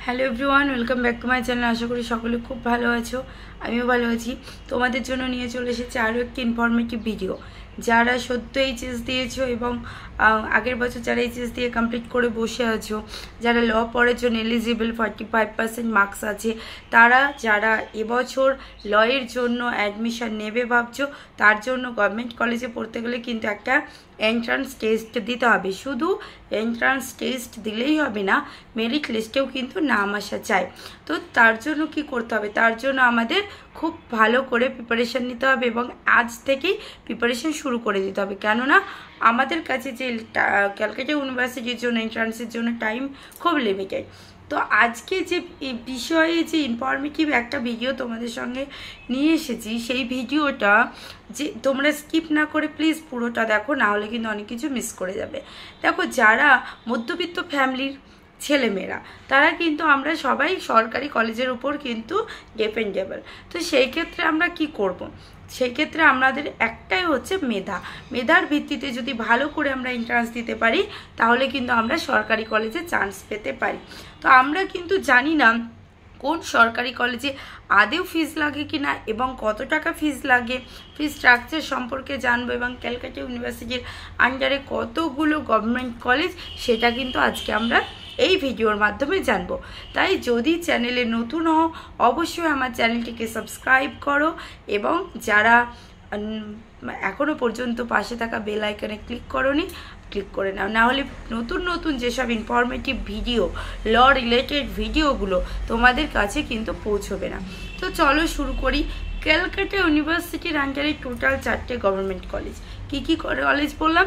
Hello everyone, welcome back to my channel. আশা করি সকলে খুব ভালো আছো, আমিও ভালো আছি। তোমাদের জন্য নিয়ে চলে এসেছি আরও একটি ইনফরমেটিভ ভিডিও। যারা সদ্য এইচএস দিয়েছো এবং আগের বছর যারা এইচএস দিয়ে কমপ্লিট করে বসে আছো, যারা ল পড়ার জন্য এলিজিবল 45% মার্কস আছে, তারা যারা এবছর লয়ের জন্য অ্যাডমিশন নেবে ভাবছো, তার জন্য গভর্নমেন্ট কলেজে পড়তে গেলে কিন্তু একটা এন্ট্রান্স টেস্ট দিতে হবে। শুধু এন্ট্রান্স টেস্ট দিলেই হবে না, মেরিট লিস্টেও কিন্তু নাম আসা চাই। তো তার জন্য কি করতে হবে? তার জন্য আমাদের খুব ভালো করে প্রিপারেশন নিতে হবে এবং আজ থেকেই প্রিপারেশন শুরু করে দিতে হবে। কেননা আমাদের কাছে যে ক্যালকাটা ইউনিভার্সিটির জন্য এন্ট্রান্সের জন্য টাইম খুব লিমিটেড। তো আজকে যে বিষয়ে যে ইনফরমেটিভ একটা ভিডিও তোমাদের সঙ্গে নিয়ে এসেছি, সেই ভিডিওটা যে তোমরা স্কিপ না করে প্লিজ পুরোটা দেখো, না হলে কিন্তু অনেক কিছু মিস করে যাবে। দেখো, যারা মধ্যবিত্ত ফ্যামিলির ছেলেমেয়েরা, তারা কিন্তু আমরা সবাই সরকারি কলেজের উপর কিন্তু ডিপেন্ডেবল। তো সেই ক্ষেত্রে আমরা কি করব? সেই ক্ষেত্রে আমাদের একটাই হচ্ছে মেধার ভিত্তিতে যদি ভালো করে আমরা এন্ট্রান্স দিতে পারি, তাহলে কিন্তু আমরা সরকারি কলেজে চান্স পেতে পারি। তো আমরা কিন্তু জানি না কোন সরকারি কলেজে আদেও ফিস লাগে কিনা এবং কত টাকা ফিস লাগে। ফিস স্ট্রাকচার সম্পর্কে জানবো এবং ক্যালকাটা ইউনিভার্সিটির আন্ডারে কতগুলো গভর্নমেন্ট কলেজ, সেটা কিন্তু আজকে আমরা এই ভিডিওর মাধ্যমে জানবো। তাই যদি চ্যানেলে নতুন হও, অবশ্যই আমার চ্যানেলটিকে সাবস্ক্রাইব করো এবং যারা এখনো পর্যন্ত পাশে থাকা বেল আইকনে ক্লিক করোনি, ক্লিক করে নাও, না হলে নতুন নতুন যেসব ইনফরমেটিভ ভিডিও, ল রিলেটেড ভিডিওগুলো তোমাদের কাছে কিন্তু পৌঁছবে না। তো চলো শুরু করি। ক্যালকাটা ইউনিভার্সিটির আন্ডারে টোটাল 4টে গভর্নমেন্ট কলেজ। কি কি কলেজ বললাম?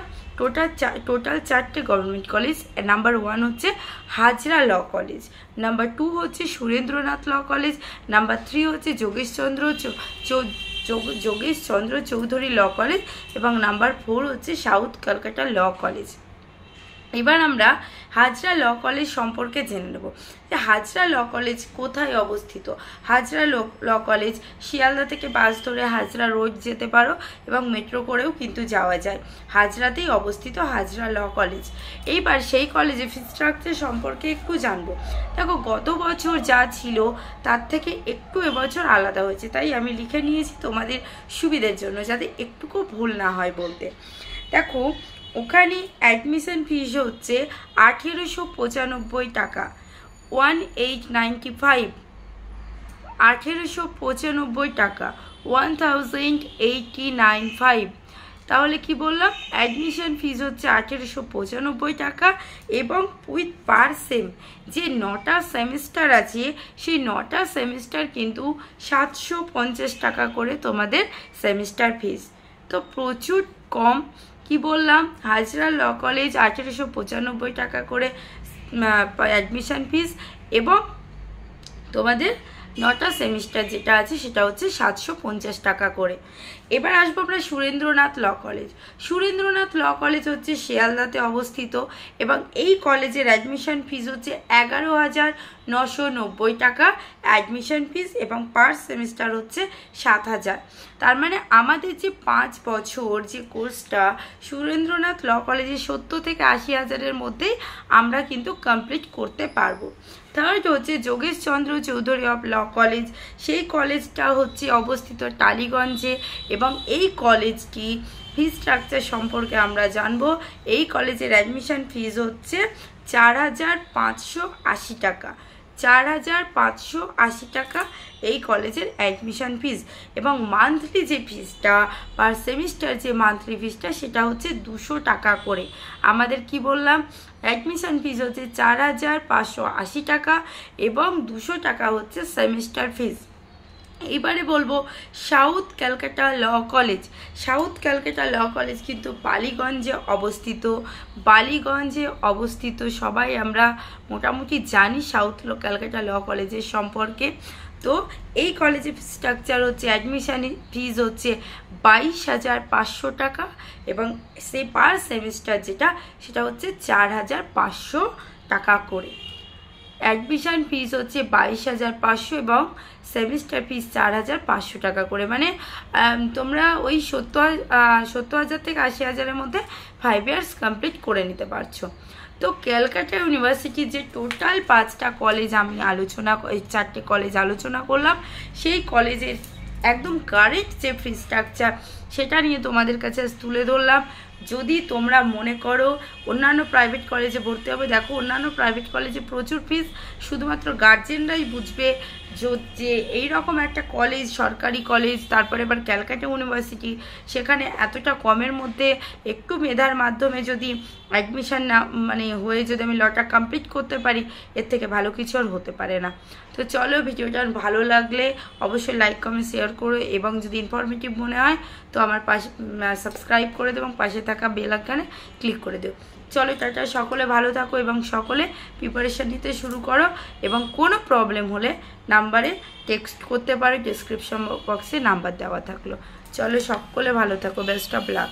টোটাল 4টে গভর্নমেন্ট কলেজ। নাম্বার 1 হচ্ছে হাজরা ল কলেজ, নাম্বার 2 হচ্ছে সুরেন্দ্রনাথ ল কলেজ, নাম্বার 3 হচ্ছে যোগেশচন্দ্র চৌধুরী ল কলেজ এবং নাম্বার 4 হচ্ছে সাউথ কলকাতা ল কলেজ। এবার আমরা হাজরা ল কলেজ সম্পর্কে জেনে নেব যে হাজরা ল কলেজ কোথায় অবস্থিত। হাজরা ল কলেজ শিয়ালদা থেকে বাস ধরে হাজরা রোড যেতে পারো এবং মেট্রো করেও কিন্তু যাওয়া যায়। হাজরাতেই অবস্থিত হাজরা ল কলেজ। এইবার সেই কলেজে ফি স্ট্রাকচার সম্পর্কে একটু জানবো। দেখো, গত বছর যা ছিল তার থেকে একটু এবছর আলাদা হয়েছে, তাই আমি লিখে নিয়েছি তোমাদের সুবিধার জন্য, যাতে একটুকু ভুল না হয় বলতে। দেখো, ওখানে অ্যাডমিশন ফিস হচ্ছে 1895 টাকা, 1895 টাকা, 1085। তাহলে কি বললাম? অ্যাডমিশন ফিস হচ্ছে 1895 টাকা এবং উইথ পার সেম যে 9টা সেমিস্টার আছে, সেই 9টা সেমিস্টার কিন্তু 750 টাকা করে তোমাদের সেমিস্টার ফিস। তো প্রচুর কম। কি বললাম? হাজরা ল কলেজ 1895 টাকা করে অ্যাডমিশন ফিস এবং তোমাদের 9টা সেমিস্টার যেটা আছে সেটা হচ্ছে 750 টাকা করে। এবার আসবো আমরা Surendranath law college. Surendranath law college হচ্ছে শিয়ালদাতে অবস্থিত এবং এই কলেজের অ্যাডমিশন ফিস হচ্ছে 11,990 টাকা অ্যাডমিশন ফিস এবং পার সেমিস্টার হচ্ছে 7,000। তার মানে আমাদের যে 5 বছর যে কোর্সটা সুরেন্দ্রনাথ ল কলেজে 70 থেকে 80,000-এর মধ্যেই আমরা কিন্তু কমপ্লিট করতে পারবো। থার্ড হচ্ছে Jogeshchandra Chaudhuri of law college. সেই কলেজটা হচ্ছে অবস্থিত টালিগঞ্জে এবং এই কলেজটি ফি স্ট্রাকচার সম্পর্কে আমরা জানবো। এই কলেজের অ্যাডমিশন ফিস হচ্ছে 4,580 টাকা, 4,580 টাকা এই কলেজের অ্যাডমিশন ফিস এবং মান্থলি যে ফিসটা পার সেমিস্টার যে মান্থলি ফিসটা সেটা হচ্ছে 200 টাকা করে। আমাদের কি বললাম? অ্যাডমিশন ফিস হচ্ছে 4,580 টাকা এবং 200 টাকা হচ্ছে সেমিস্টার ফিস। এইবারে বলবো south Calcutta law college. South Calcutta law college কিন্তু বালিগঞ্জে অবস্থিত। সবাই আমরা মোটামুটি জানি সাউথ ক্যালকাটা ল কলেজের সম্পর্কে। তো এই কলেজের স্ট্রাকচার হচ্ছে অ্যাডমিশন ফিস হচ্ছে 22,500 টাকা এবং সেই পার সেমিস্টার সেটা হচ্ছে 4,500 টাকা করে। অ্যাডমিশন ফিস হচ্ছে 22,500 এবং সেমিস্টার ফিস 4,500 টাকা করে। মানে তোমরা ওই 70,000 থেকে 80,000-এর মধ্যে 5 ইয়ার্স কমপ্লিট করে নিতে পারছো। তো ক্যালকাটা ইউনিভার্সিটির যে টোটাল 5টা কলেজ আমি আলোচনা 4টে কলেজ আলোচনা করলাম, সেই কলেজের একদম কারেন্ট যে ফি স্ট্রাকচার সেটা নিয়ে তোমাদের কাছে তুলে ধরলাম। যদি তোমরা মনে করো অন্যান্য প্রাইভেট কলেজে ভর্তি হবে, দেখো অন্যান্য প্রাইভেট কলেজে প্রচুর ফিস, শুধুমাত্র গার্জেনরাই বুঝবে যে এইরকম একটা কলেজ, সরকারি কলেজ, তারপরে এবার ক্যালকাটা ইউনিভার্সিটি, সেখানে এতটা কমের মধ্যে একটু মেধার মাধ্যমে যদি অ্যাডমিশান না মানে হয়ে যদি আমি লটা কমপ্লিট করতে পারি, এর থেকে ভালো কিছু আর হতে পারে না। তো চলো, ভিডিওটা ভালো লাগলে অবশ্যই লাইক কমেন্ট শেয়ার করো, এবং যদি ইনফরমেটিভ মনে হয় তো আমার পাশে সাবস্ক্রাইব করে দেবো এবং পাশে থাকা বেল আইকনে ক্লিক করে দেবো। চলো টাটা, সকলে ভালো থাকো এবং সকলে প্রিপারেশান নিতে শুরু করো, এবং কোনো প্রবলেম হলে নাম্বারে টেক্সট করতে পারো, ডেসক্রিপশন বক্সে নাম্বার দেওয়া থাকলো। চলো সকলে ভালো থাকো, বেস্ট অফ লাক।